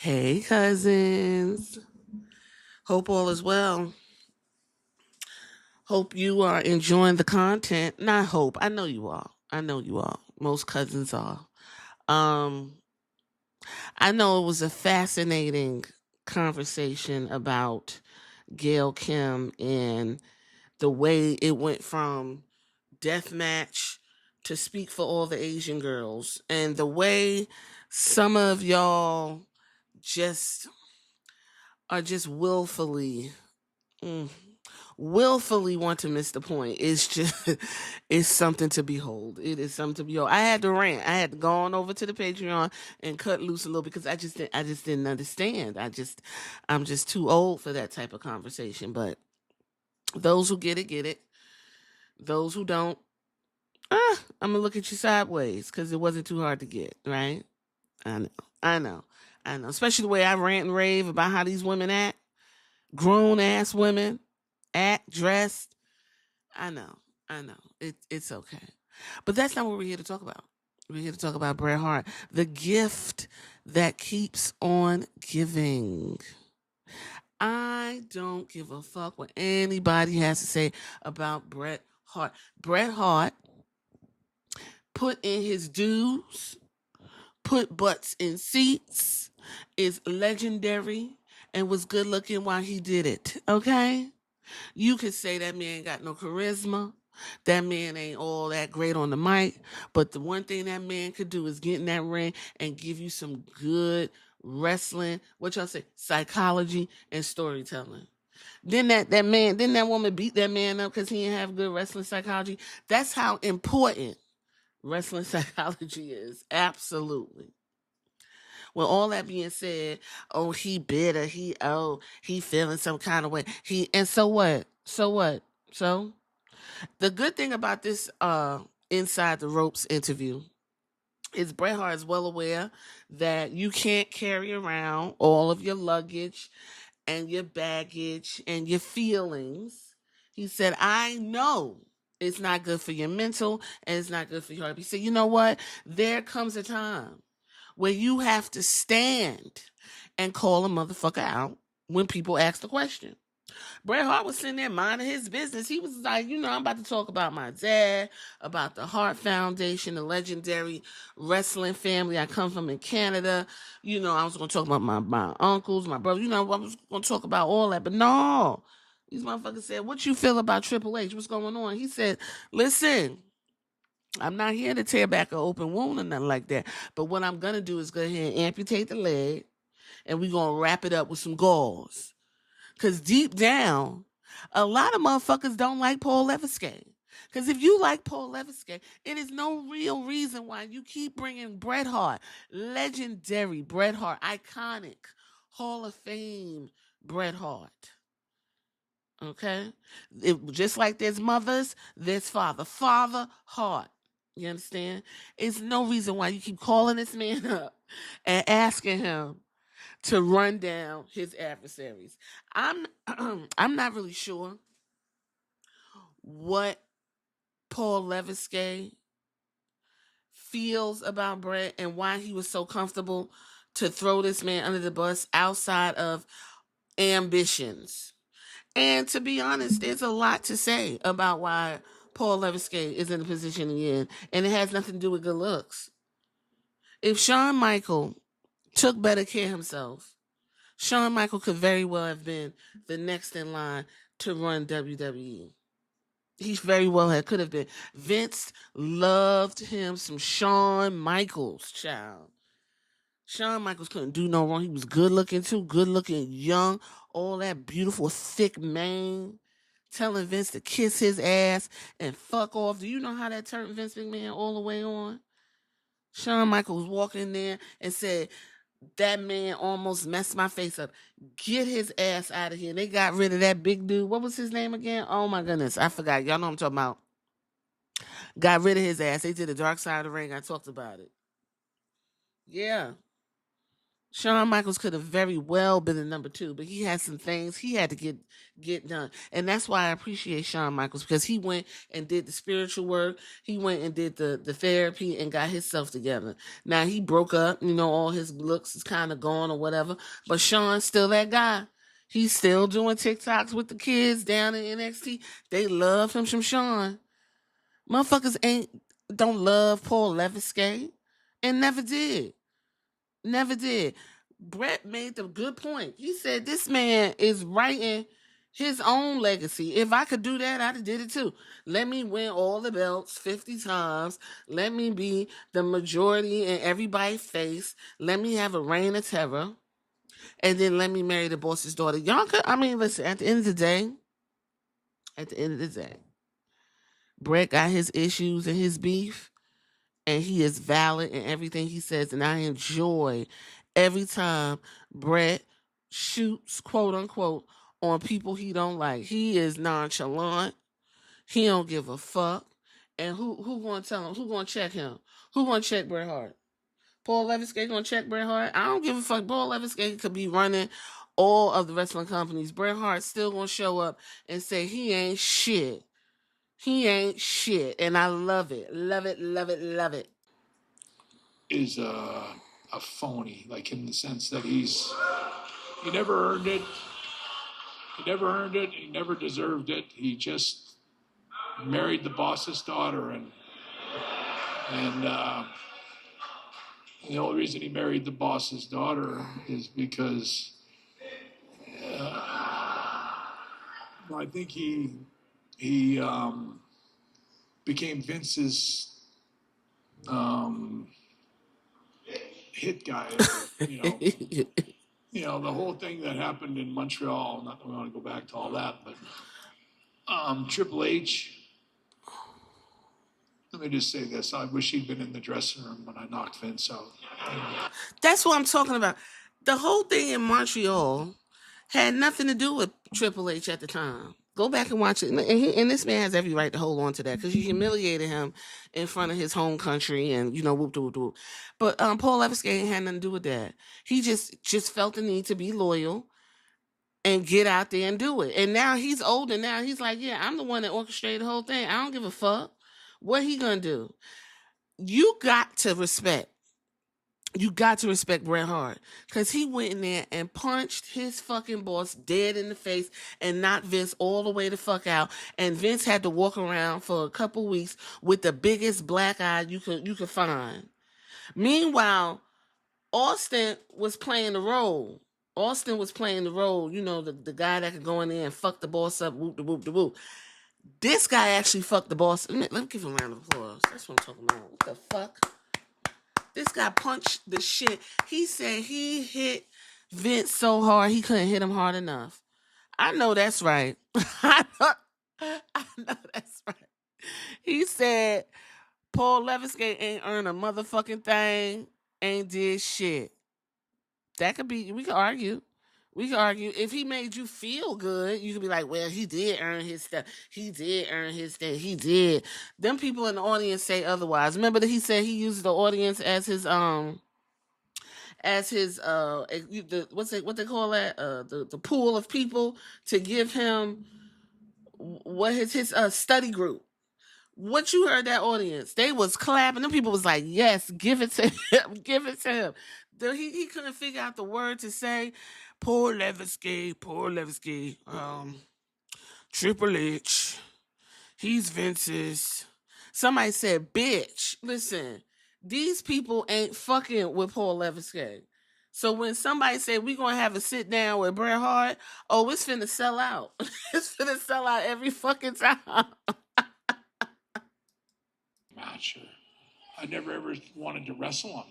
Hey, cousins. Hope all is well. Hope you are enjoying the content. Not hope. I know you are. I know you are. Most cousins are. Um, I know it was a fascinating conversation about Gail Kim and the way it went from deathmatch to speak for all the Asian girls, and the way some of y'all just are just mm, willfully want to miss the point. It's just it's something to behold. It is something to behold. I had to rant. I had to go on over to the Patreon and cut loose a little because I just didn't understand. I'm just too old for that type of conversation. But those who get it. Those who don't, I'm gonna look at you sideways because it wasn't too hard to get, right? I know, I know, I know. Especially the way I rant and rave about how these women act, grown ass women act, dressed. I know, I know. It's okay. But that's not what we're here to talk about. We're here to talk about Bret Hart, the gift that keeps on giving. I don't give a fuck what anybody has to say about Bret Hart. Bret Hart put in his dues, put butts in seats, is legendary, and was good looking while he did it. Okay? You could say that man got no charisma. That man ain't all that great on the mic. But the one thing that man could do is get in that ring and give you some good wrestling, what y'all say, psychology and storytelling. Then that woman beat that man up because he didn't have good wrestling psychology. That's how important wrestling psychology is. Absolutely. With all that being said, oh, he bitter, he feeling some kind of way. And so what? So what? So the good thing about this inside the ropes interview is Bret Hart is well aware that you can't carry around all of your luggage and your baggage and your feelings. He said, I know it's not good for your mental and it's not good for your heart. He said, you know what? There comes a time where you have to stand and call a motherfucker out when people ask the question. Bret Hart was sitting there minding his business. He was like, I'm about to talk about my dad, about the Hart Foundation, the legendary wrestling family I come from in Canada. I was going to talk about my uncles, my brother. I was going to talk about all that. But no, these motherfuckers said, what you feel about Triple H? What's going on? He said, listen, I'm not here to tear back an open wound or nothing like that. But what I'm going to do is go ahead and amputate the leg, and we're going to wrap it up with some gauze. Because deep down, a lot of motherfuckers don't like Paul Levesque. Because if you like Paul Levesque, it is no real reason why you keep bringing Bret Hart, legendary Bret Hart, iconic, Hall of Fame Bret Hart. Okay? Just like there's mothers, there's Father Hart. You understand? It's no reason why you keep calling this man up and asking him to run down his adversaries. I'm I'm not really sure what Paul Levesque feels about Bret and why he was so comfortable to throw this man under the bus outside of ambitions. And to be honest, there's a lot to say about why Paul Levesque is in the position he's in, and it has nothing to do with good looks. If Shawn Michael took better care of himself, Shawn Michael could very well have been the next in line to run WWE. He very well could have been. Vince loved him some Shawn Michaels, child. Shawn Michaels couldn't do no wrong. He was good looking too, good looking, young, all that beautiful, thick mane. Telling Vince to kiss his ass and fuck off. Do you know how that turned Vince McMahon all the way on? Shawn Michaels walking in there and said, that man almost messed my face up. Get his ass out of here. They got rid of that big dude. What was his name again? Oh my goodness. I forgot. Y'all know what I'm talking about. Got rid of his ass. They did a Dark Side of the Ring. I talked about it. Yeah. Shawn Michaels could have very well been the number 2, but he had some things he had to get done. And that's why I appreciate Shawn Michaels, because he went and did the spiritual work. He went and did the therapy and got himself together. Now he broke up, all his looks is kind of gone or whatever, but Shawn's still that guy. He's still doing TikToks with the kids down in NXT. They love him from Shawn. Motherfuckers don't love Paul Leviskay and never did. Never did. Bret made the good point. He said this man is writing his own legacy. If I could do that, I'd have did it too. Let me win all the belts 50 times. Let me be the majority in everybody's face. Let me have a reign of terror. And then let me marry the boss's daughter. Listen, at the end of the day, Bret got his issues and his beef, and he is valid in everything he says. And I enjoy every time Bret shoots, quote unquote, on people he don't like. He is nonchalant. He don't give a fuck. And who gonna tell him? Who gonna check him? Who gonna check Bret Hart? Paul Leviskay gonna check Bret Hart? I don't give a fuck. Paul Leviskay could be running all of the wrestling companies. Bret Hart still gonna show up and say he ain't shit. He ain't shit. And I love it. Love it, love it, love it. Is a phony, like in the sense that he never earned it. He never earned it. He never deserved it. He just married the boss's daughter, and the only reason he married the boss's daughter is because I think he became Vince's hit guy. The whole thing that happened in Montreal. Not that we want to go back to all that, but Triple H. Let me just say this. I wish he'd been in the dressing room when I knocked Vince out. That's what I'm talking about. The whole thing in Montreal had nothing to do with Triple H at the time. Go back and watch it. And this man has every right to hold on to that, because you humiliated him in front of his home country and, whoop, whoop, whoop. But Paul Leviskay had nothing to do with that. He just felt the need to be loyal and get out there and do it. And now he's old, and now he's like, yeah, I'm the one that orchestrated the whole thing. I don't give a fuck. What he gonna do? You got to respect Bret Hart, because he went in there and punched his fucking boss dead in the face and knocked Vince all the way the fuck out. And Vince had to walk around for a couple weeks with the biggest black eye you could find. Meanwhile, Austin was playing the role. The guy that could go in there and fuck the boss up, whoop, the whoop, the whoop. This guy actually fucked the boss. Let me give him a round of applause. That's what I'm talking about. What the fuck? This guy punched the shit. He said he hit Vince so hard he couldn't hit him hard enough. I know that's right. I know that's right. He said Paul Leviskay ain't earned a motherfucking thing, ain't did shit. That could be, we could argue. If he made you feel good, you could be like, well, he did earn his stuff. He did earn his thing. He did. Them people in the audience say otherwise. Remember that he said he used the audience as his what they call that? The pool of people to give him his study group. What you heard that audience? They was clapping. Them people was like, yes, give it to him. Give it to him. He couldn't figure out the word to say. Poor Leviskay. Triple H. He's Vince's. Somebody said, bitch. Listen, these people ain't fucking with Paul Leviskay. So when somebody say we gonna have a sit down with Bret Hart, oh, it's finna sell out. It's finna sell out every fucking time. Match. I never ever wanted to wrestle him.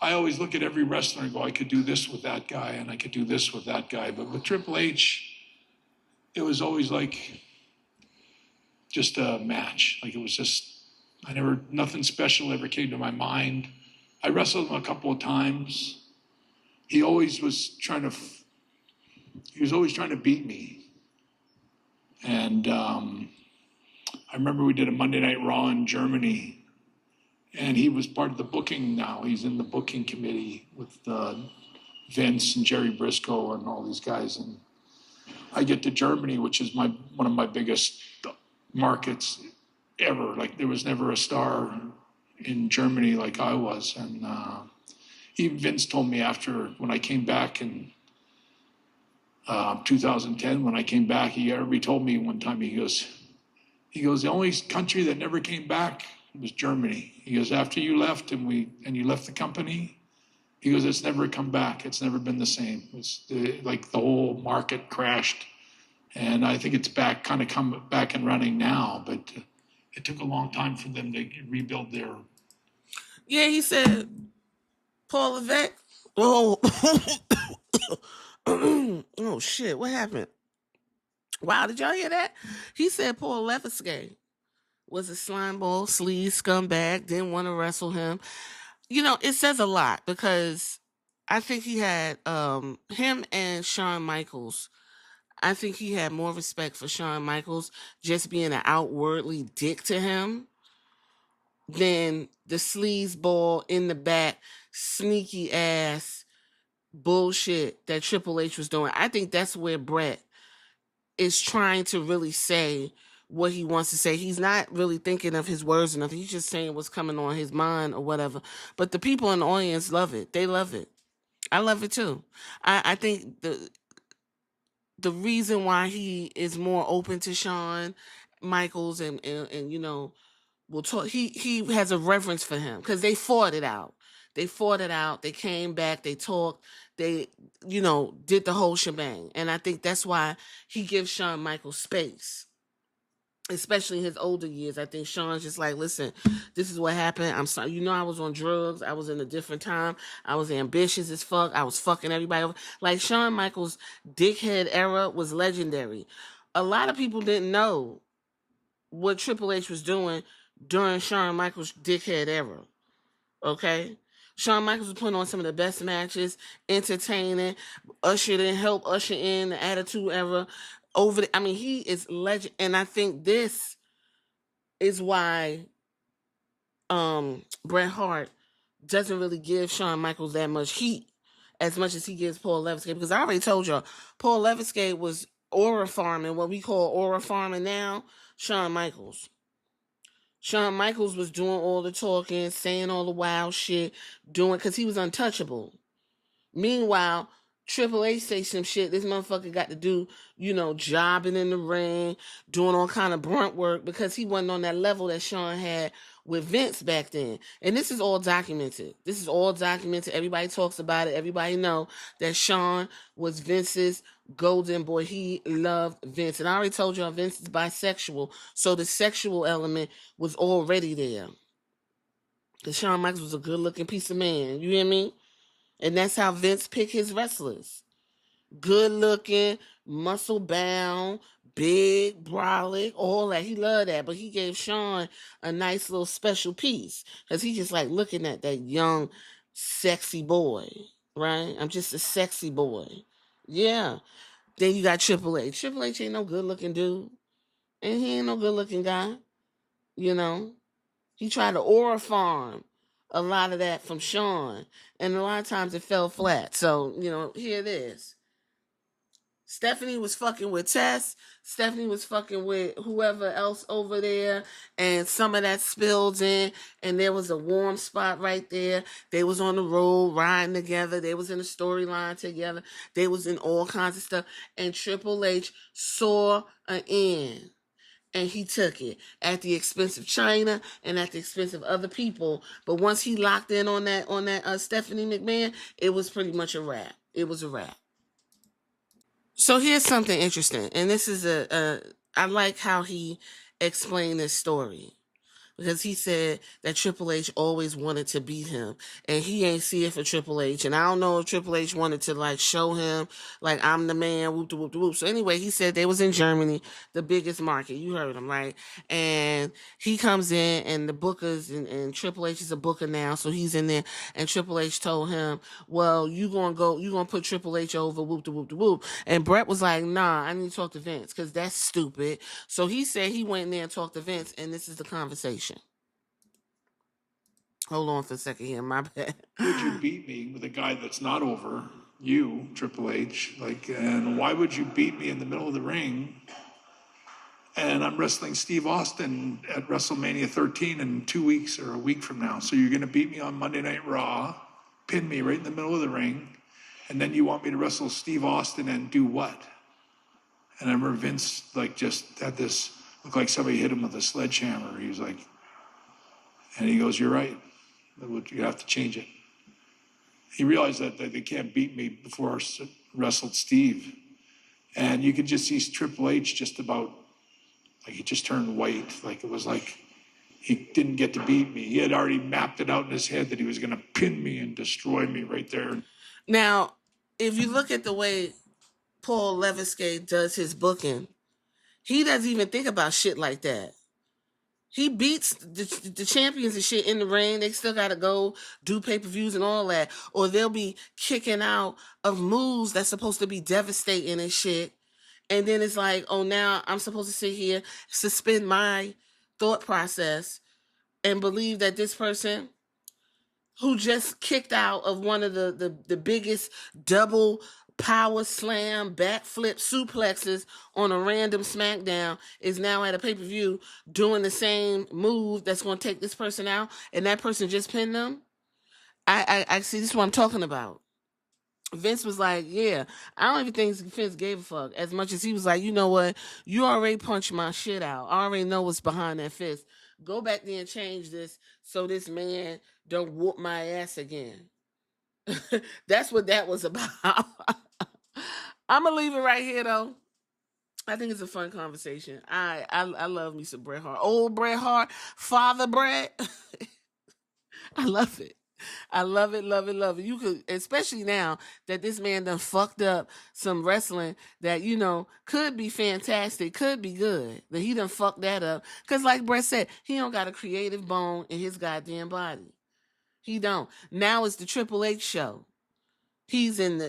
I always look at every wrestler and go, I could do this with that guy and I could do this with that guy. But with Triple H, it was always like just a match. Like it was just, nothing special ever came to my mind. I wrestled him a couple of times. He was always trying to beat me. And I remember we did a Monday Night Raw in Germany. And he was part of the booking now. He's in the booking committee with Vince and Jerry Briscoe and all these guys. And I get to Germany, which is one of my biggest markets ever. Like there was never a star in Germany like I was. And even Vince told me after when I came back in 2010, when I came back, he told me one time, he goes, the only country that never came back was Germany. He goes, after you left and you left the company, he goes, it's never come back. It's never been the same. It's like the whole market crashed. And I think it's kind of come back and running now, but it took a long time for them to rebuild their. Yeah, he said Paul Levesque. Oh, oh shit! What happened? Wow, did y'all hear that? He said Paul Levesque was a slimeball, sleaze, scumbag, didn't want to wrestle him. You know, it says a lot because I think he had him and Shawn Michaels. I think he had more respect for Shawn Michaels just being an outwardly dick to him than the sleaze ball in the back, sneaky ass bullshit that Triple H was doing. I think that's where Bret is trying to really say what he wants to say. He's not really thinking of his words or nothing. He's just saying what's coming on his mind or whatever. But the people in the audience love it. They love it. I love it too. I think the reason why he is more open to Shawn Michaels and you know will talk. He has a reverence for him because they fought it out. They fought it out. They came back. They talked. They, you know, did the whole shebang. And I think that's why he gives Shawn Michaels space, especially in his older years. I think Shawn's just like, listen, this is what happened. I'm sorry. You know, I was on drugs. I was in a different time. I was ambitious as fuck. I was fucking everybody over. Like Shawn Michaels' dickhead era was legendary. A lot of people didn't know what Triple H was doing during Shawn Michaels' dickhead era. Okay? Shawn Michaels was putting on some of the best matches, entertaining, help usher in the Attitude Era. I mean, he is legend, and I think this is why Bret Hart doesn't really give Shawn Michaels that much heat as much as he gives Paul Levesque, because I already told y'all Paul Levesque was aura farming, what we call aura farming now. Shawn Michaels was doing all the talking, saying all the wild shit, because he was untouchable. Meanwhile, Triple H say some shit. This motherfucker got to do, you know, jobbing in the ring, doing all kind of brunt work because he wasn't on that level that Shawn had with Vince back then. And this is all documented. Everybody talks about it. Everybody know that Shawn was Vince's golden boy. He loved Vince. And I already told you Vince is bisexual. So the sexual element was already there. Because Shawn Michaels was a good looking piece of man. You hear me? And that's how Vince picked his wrestlers. Good looking, muscle bound, big, brolic, all that. He loved that. But he gave Shawn a nice little special piece. Because he just like looking at that young, sexy boy. Right? I'm just a sexy boy. Yeah. Then you got Triple H. Triple H ain't no good looking dude. And he ain't no good looking guy. You know? He tried to aura farm a lot of that from Shawn, and a lot of times it fell flat. So, you know, here it is. Stephanie was fucking with Tess. Stephanie was fucking with whoever else over there, and some of that spilled in, and there was a warm spot right there. They was on the road riding together. They was in a storyline together. They was in all kinds of stuff, and Triple H saw an end. And he took it at the expense of China and at the expense of other people. But once he locked in on that Stephanie McMahon, it was pretty much a wrap. It was a wrap. So here's something interesting, and this is I like how he explained this story. Because he said that Triple H always wanted to beat him, and he ain't see it for Triple H. And I don't know if Triple H wanted to like show him like I'm the man, whoop de whoop de whoop. So anyway, he said they was in Germany, the biggest market. You heard him, right? And he comes in, and the bookers and Triple H is a booker now, so he's in there. And Triple H told him, "Well, you gonna put Triple H over, whoop de whoop de whoop." And Bret was like, "Nah, I need to talk to Vince because that's stupid." So he said he went in there and talked to Vince, and this is the conversation. Hold on for a second here. My bad. Would you beat me with a guy that's not over you, Triple H? Like, and why would you beat me in the middle of the ring? And I'm wrestling Steve Austin at WrestleMania 13 in 2 weeks or a week from now. So you're going to beat me on Monday Night Raw, pin me right in the middle of the ring, and then you want me to wrestle Steve Austin and do what? And I remember Vince like just had this look like somebody hit him with a sledgehammer. He was like, and he goes, "You're right. You have to change it." He realized that they can't beat me before I wrestled Steve. And you could just see Triple H just about, like he just turned white. Like it was like he didn't get to beat me. He had already mapped it out in his head that he was going to pin me and destroy me right there. Now, if you look at the way Paul Levesque does his booking, he doesn't even think about shit like that. He beats the champions and shit in the ring. They still got to go do pay-per-views and all that. Or they'll be kicking out of moves that's supposed to be devastating and shit. And then it's like, oh, now I'm supposed to sit here, suspend my thought process and believe that this person who just kicked out of one of the biggest double power slam backflip suplexes on a random SmackDown is now at a pay-per-view doing the same move that's going to take this person out, and that person just pinned them. I see, this is what I'm talking about. Vince was like, yeah, I don't even think Vince gave a fuck as much as he was like, you know what? You already punched my shit out. I already know what's behind that fist. Go back there and change this so this man don't whoop my ass again. That's what that was about. I'm going to leave it right here, though. I think it's a fun conversation. I love me some Bret Hart. Old Bret Hart, Father Bret. I love it. I love it, love it, love it. You could, especially now that this man done fucked up some wrestling that, you know, could be fantastic, could be good. That he done fucked that up. Because like Bret said, he don't got a creative bone in his goddamn body. He don't. Now it's the Triple H show. He's in the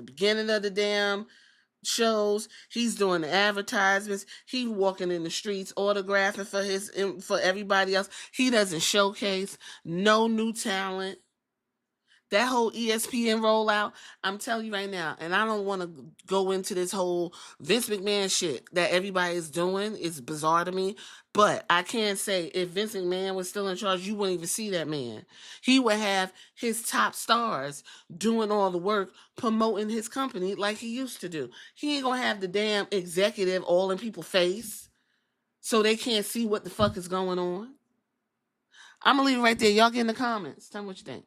beginning of the damn shows. He's doing the advertisements. He's walking in the streets autographing for everybody else. He doesn't showcase no new talent. That whole ESPN rollout, I'm telling you right now, and I don't want to go into this whole Vince McMahon shit that everybody is doing. It's bizarre to me. But I can say if Vince McMahon was still in charge, you wouldn't even see that man. He would have his top stars doing all the work, promoting his company like he used to do. He ain't going to have the damn executive all in people's face so they can't see what the fuck is going on. I'm going to leave it right there. Y'all get in the comments. Tell me what you think.